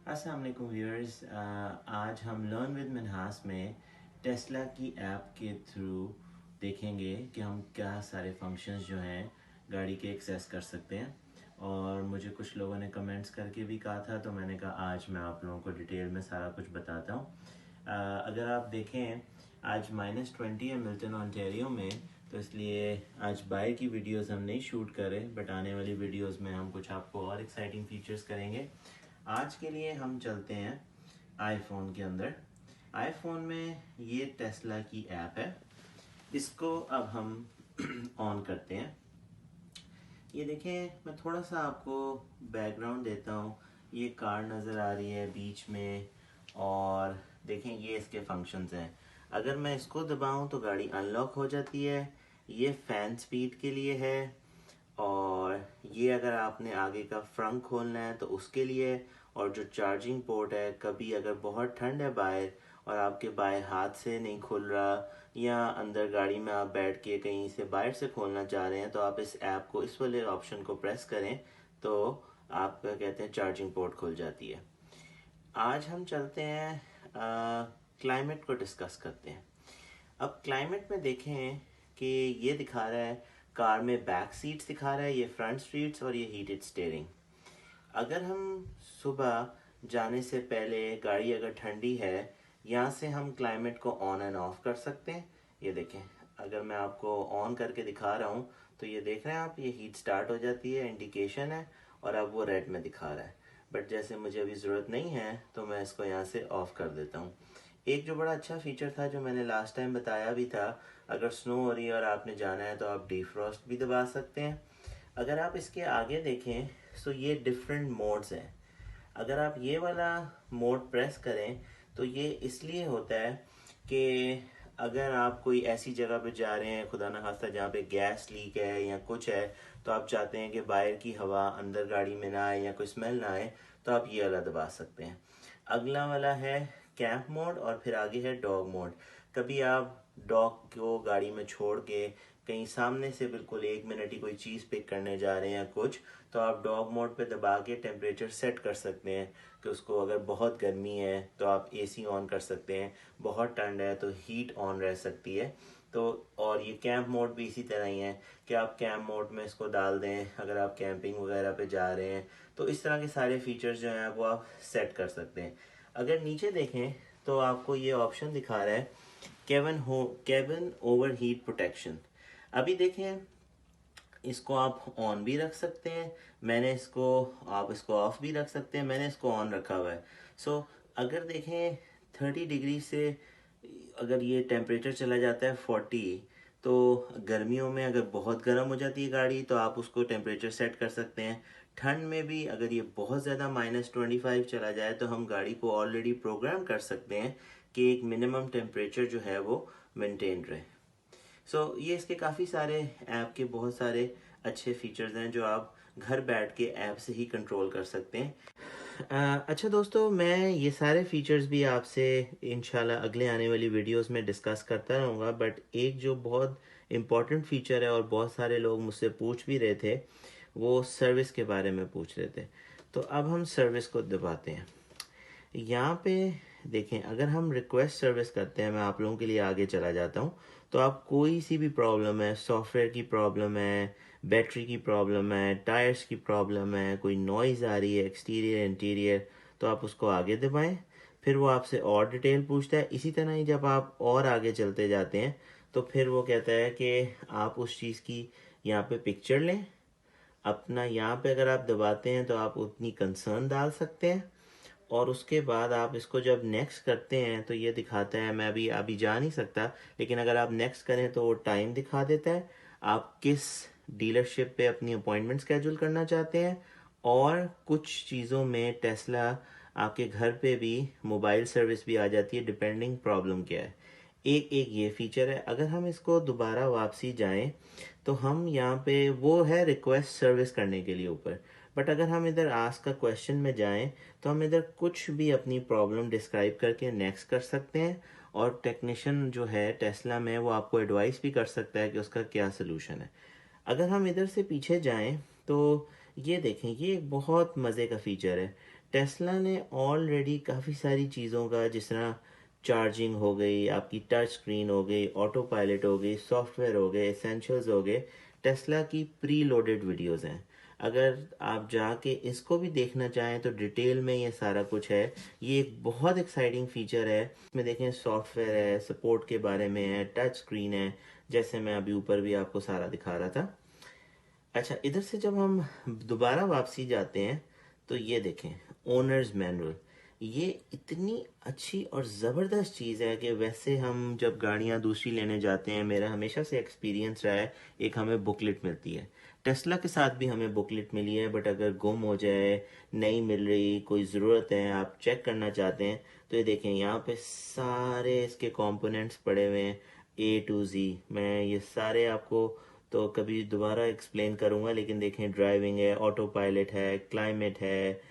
अस्सलाम वालेकुम व्यूअर्स। आज हम लर्न विद मिनहास में टेस्ला की ऐप के थ्रू देखेंगे कि हम क्या सारे फंक्शंस जो हैं गाड़ी के एक्सेस कर सकते हैं। और मुझे कुछ लोगों ने कमेंट्स करके भी कहा था, तो मैंने कहा आज मैं आप लोगों को डिटेल में सारा कुछ बताता हूँ। अगर आप देखें, आज -20 है मिल्टन ओंटारियो में, तो इसलिए आज बाहर की वीडियोस हम नहीं शूट करें, बट आने वाली वीडियोस में हम कुछ आपको और एक्साइटिंग फीचर्स करेंगे। आज के लिए हम चलते हैं आईफोन के अंदर। आईफोन में ये टेस्ला की ऐप है, इसको अब हम ऑन करते हैं। ये देखें, मैं थोड़ा सा आपको बैकग्राउंड देता हूँ। ये कार नज़र आ रही है बीच में, और देखें ये इसके फंक्शंस हैं। अगर मैं इसको दबाऊं तो गाड़ी अनलॉक हो जाती है। ये फ़ैन स्पीड के लिए है, और ये अगर आपने आगे का फ्रंट खोलना है तो उसके लिए। और जो चार्जिंग पोर्ट है, कभी अगर बहुत ठंड है बाहर और आपके बाएं हाथ से नहीं खुल रहा, या अंदर गाड़ी में आप बैठ के कहीं से बाहर से खोलना चाह रहे हैं, तो आप इस ऐप को, इस वाले ऑप्शन को प्रेस करें तो आपका कहते हैं चार्जिंग पोर्ट खुल जाती है। आज हम चलते हैं क्लाइमेट को डिस्कस करते हैं। अब क्लाइमेट में देखें कि ये दिखा रहा है, कार में बैक सीट्स दिखा रहा है, ये फ्रंट सीट्स, और ये हीटेड स्टीयरिंग। अगर हम सुबह जाने से पहले, गाड़ी अगर ठंडी है, यहाँ से हम क्लाइमेट को ऑन एंड ऑफ कर सकते हैं। ये देखें, अगर मैं आपको ऑन करके दिखा रहा हूँ तो ये देख रहे हैं आप, ये हीट स्टार्ट हो जाती है, इंडिकेशन है, और अब वो रेड में दिखा रहा है। बट जैसे मुझे अभी ज़रूरत नहीं है तो मैं इसको यहाँ से ऑफ कर देता हूँ। एक जो बड़ा अच्छा फीचर था, जो मैंने लास्ट टाइम बताया भी था, अगर स्नो हो रही है और आपने जाना है तो आप डिफ्रॉस्ट भी दबा सकते हैं। अगर आप इसके आगे देखें तो ये डिफरेंट मोड्स हैं। अगर आप ये वाला मोड प्रेस करें तो ये इसलिए होता है कि अगर आप कोई ऐसी जगह पे जा रहे हैं, खुदा ना खास्ता, जहाँ पे गैस लीक है या कुछ है, तो आप चाहते हैं कि बाहर की हवा अंदर गाड़ी में ना आए या कोई स्मेल ना आए, तो आप ये वाला दबा सकते हैं। अगला वाला है कैंप मोड, और फिर आगे है डॉग मोड। कभी आप डॉग को गाड़ी में छोड़ के कहीं सामने से बिल्कुल 1 मिनट ही कोई चीज़ पिक करने जा रहे हैं या कुछ, तो आप डॉग मोड पे दबा के टेम्परेचर सेट कर सकते हैं कि उसको, अगर बहुत गर्मी है तो आप एसी ऑन कर सकते हैं, बहुत ठंड है तो हीट ऑन रह सकती है। तो और ये कैंप मोड भी इसी तरह ही है कि आप कैंप मोड में इसको डाल दें अगर आप कैंपिंग वगैरह पे जा रहे हैं। तो इस तरह के सारे फीचर्स जो हैं वो आप सेट कर सकते हैं। अगर नीचे देखें तो आपको ये ऑप्शन दिखा रहा है, केबिन ओवर हीट प्रोटेक्शन। अभी देखें, इसको आप ऑन भी रख सकते हैं, मैंने इसको, आप इसको ऑफ भी रख सकते हैं, मैंने इसको ऑन रखा हुआ है। अगर देखें 30 डिग्री से अगर ये टेम्परेचर चला जाता है 40, तो गर्मियों में अगर बहुत गर्म हो जाती है गाड़ी तो आप उसको टेम्परेचर सेट कर सकते हैं। ठंड में भी अगर ये बहुत ज़्यादा -25 चला जाए तो हम गाड़ी को ऑलरेडी प्रोग्राम कर सकते हैं कि एक मिनिमम टेम्परेचर जो है वो मेंटेन रहे। ये इसके काफ़ी सारे ऐप के बहुत सारे अच्छे फीचर्स हैं जो आप घर बैठ के ऐप से ही कंट्रोल कर सकते हैं। अच्छा दोस्तों, मैं ये सारे फीचर्स भी आपसे इंशाल्लाह अगले आने वाली वीडियोस में डिस्कस करता रहूँगा, बट एक जो बहुत इम्पॉर्टेंट फीचर है और बहुत सारे लोग मुझसे पूछ भी रहे थे, वो सर्विस के बारे में पूछ रहे थे। तो अब हम सर्विस को दबाते हैं। यहाँ पे देखें, अगर हम रिक्वेस्ट सर्विस करते हैं, मैं आप लोगों के लिए आगे चला जाता हूँ, तो आप कोई सी भी प्रॉब्लम है, सॉफ्टवेयर की प्रॉब्लम है, बैटरी की प्रॉब्लम है, टायर्स की प्रॉब्लम है, कोई नॉइज़ आ रही है एक्सटीरियर इंटीरियर, तो आप उसको आगे दबाएं। फिर वो आपसे और डिटेल पूछता है। इसी तरह ही जब आप और आगे चलते जाते हैं तो फिर वो कहता है कि आप उस चीज़ की यहाँ पे पिक्चर लें अपना। यहाँ पे अगर आप दबाते हैं तो आप उतनी कंसर्न डाल सकते हैं, और उसके बाद आप इसको जब नेक्स्ट करते हैं तो ये दिखाता है, मैं अभी अभी जा नहीं सकता, लेकिन अगर आप नेक्स्ट करें तो वो टाइम दिखा देता है, आप किस डीलरशिप पे अपनी अपॉइंटमेंट स्केड्यूल करना चाहते हैं। और कुछ चीज़ों में टेस्ला आपके घर पे भी मोबाइल सर्विस भी आ जाती है, डिपेंडिंग प्रॉब्लम क्या है। एक एक ये फीचर है। अगर हम इसको दोबारा वापसी जाएं तो हम यहाँ पे, वो है रिक्वेस्ट सर्विस करने के लिए ऊपर, बट अगर हम इधर आस्क का क्वेश्चन में जाएं तो हम इधर कुछ भी अपनी प्रॉब्लम डिस्क्राइब करके नेक्स्ट कर सकते हैं, और टेक्नीशियन जो है टेस्ला में वो आपको एडवाइस भी कर सकता है कि उसका क्या सलूशन है। अगर हम इधर से पीछे जाएं तो ये देखें, ये एक बहुत मज़े का फीचर है। टेस्ला ने ऑलरेडी काफ़ी सारी चीज़ों का, जिस तरह चार्जिंग हो गई, आपकी टच स्क्रीन हो गई, ऑटो पायलट हो गई, सॉफ्टवेयर हो गए, एसेंशियल्स हो गए, टेस्ला की प्री लोडेड वीडियोस हैं। अगर आप जाके इसको भी देखना चाहें तो डिटेल में ये सारा कुछ है। ये एक बहुत एक्साइटिंग फीचर है। इसमें देखें सॉफ्टवेयर है, सपोर्ट के बारे में है, टच स्क्रीन है, जैसे मैं अभी ऊपर भी आपको सारा दिखा रहा था। अच्छा, इधर से जब हम दोबारा वापसी जाते हैं तो ये देखें ओनर्स मैनुअल। ये इतनी अच्छी और ज़बरदस्त चीज़ है कि वैसे हम जब गाड़ियाँ दूसरी लेने जाते हैं, मेरा हमेशा से एक्सपीरियंस रहा है, एक हमें बुकलेट मिलती है। टेस्ला के साथ भी हमें बुकलेट मिली है, बट अगर गुम हो जाए, नहीं मिल रही, कोई ज़रूरत है, आप चेक करना चाहते हैं, तो ये देखें यहाँ पे सारे इसके कंपोनेंट्स पड़े हुए हैं A to Z। मैं ये सारे आपको तो कभी दोबारा एक्सप्लेन करूँगा, लेकिन देखें ड्राइविंग है, ऑटो पायलट है, क्लाइमेट है,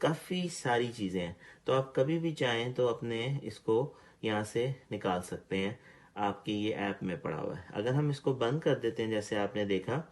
काफ़ी सारी चीज़ें हैं। तो आप कभी भी चाहें तो अपने इसको यहाँ से निकाल सकते हैं, आपके ये ऐप में पड़ा हुआ है। अगर हम इसको बंद कर देते हैं जैसे आपने देखा,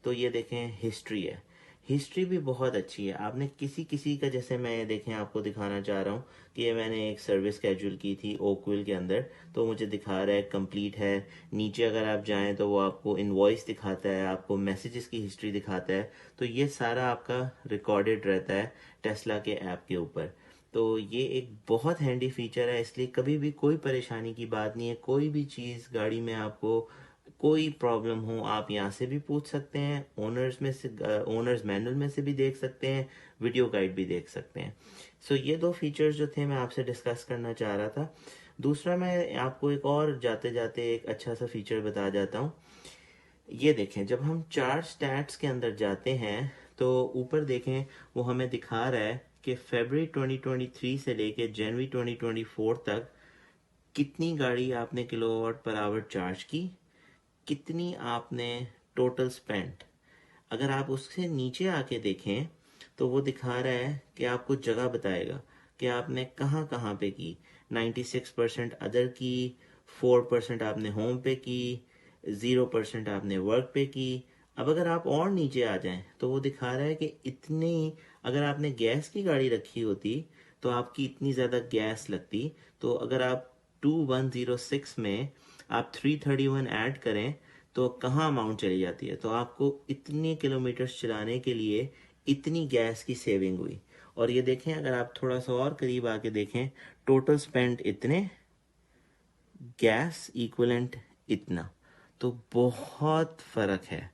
तो ये देखें हिस्ट्री है। हिस्ट्री भी बहुत अच्छी है। आपने किसी किसी का, जैसे मैं ये देखें आपको दिखाना चाह रहा हूँ कि ये मैंने एक सर्विस कैजुअल की थी ओकविल के अंदर, तो मुझे दिखा रहा है कंप्लीट है। नीचे अगर आप जाएं तो वो आपको इनवॉइस दिखाता है, आपको मैसेजेस की हिस्ट्री दिखाता है। तो ये सारा आपका रिकॉर्डेड रहता है टेस्ला के ऐप के ऊपर। तो ये एक बहुत हैंडी फीचर है, इसलिए कभी भी कोई परेशानी की बात नहीं है। कोई भी चीज़ गाड़ी में आपको कोई प्रॉब्लम हो, आप यहाँ से भी पूछ सकते हैं, ओनर्स मैनुअल में से भी देख सकते हैं, वीडियो गाइड भी देख सकते हैं। सो ये दो फीचर्स जो थे मैं आपसे डिस्कस करना चाह रहा था। दूसरा, मैं आपको एक और जाते जाते एक अच्छा सा फीचर बता जाता हूँ। ये देखें, जब हम चार्ज स्टैट्स के अंदर जाते हैं तो ऊपर देखें वो हमें दिखा रहा है कि फरवरी 2023 से लेके जनवरी 2024 तक कितनी गाड़ी आपने किलोवाट पर आवर चार्ज की, कितनी आपने टोटल स्पेंट। अगर आप उससे नीचे आके देखें तो वो दिखा रहा है कि आपको जगह बताएगा कि आपने कहाँ कहाँ पे की। 96% अदर की, 4% आपने होम पे की, 0% आपने वर्क पे की। अब अगर आप और नीचे आ जाएं तो वो दिखा रहा है कि इतनी, अगर आपने गैस की गाड़ी रखी होती तो आपकी इतनी ज़्यादा गैस लगती। तो अगर आप 2106 में आप 331 ऐड करें तो कहाँ अमाउंट चली जाती है। तो आपको इतने किलोमीटर चलाने के लिए इतनी गैस की सेविंग हुई। और ये देखें, अगर आप थोड़ा सा और करीब आके देखें, टोटल स्पेंड इतने, गैस इक्विवेलेंट इतना। तो बहुत फ़र्क है।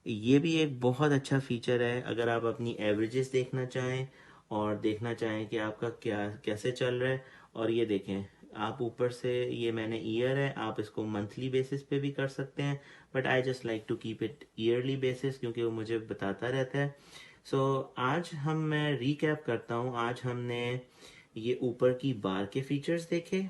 ये भी एक बहुत अच्छा फीचर है अगर आप अपनी एवरेजेस देखना चाहें और देखना चाहें कि आपका क्या कैसे चल रहा है। और ये देखें, आप ऊपर से, ये मैंने ईयर है, आप इसको मंथली बेसिस पे भी कर सकते हैं, but I just like to keep it yearly basis क्योंकि वो मुझे बताता रहता है। आज मैं रीकैप करता हूँ। आज हमने ये ऊपर की बार के फीचर्स देखे,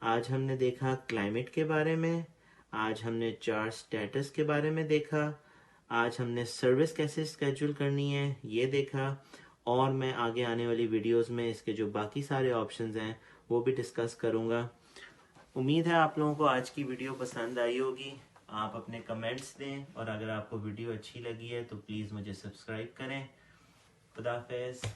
आज हमने देखा क्लाइमेट के बारे में, आज हमने चार्ज स्टेटस के बारे में देखा, आज हमने सर्विस कैसे स्केड्यूल करनी है ये देखा, और मैं आगे आने वाली वीडियोस में इसके जो बाकी सारे ऑप्शंस हैं वो भी डिस्कस करूँगा। उम्मीद है आप लोगों को आज की वीडियो पसंद आई होगी। आप अपने कमेंट्स दें, और अगर आपको वीडियो अच्छी लगी है तो प्लीज़ मुझे सब्सक्राइब करें। खुदा हाफिज़।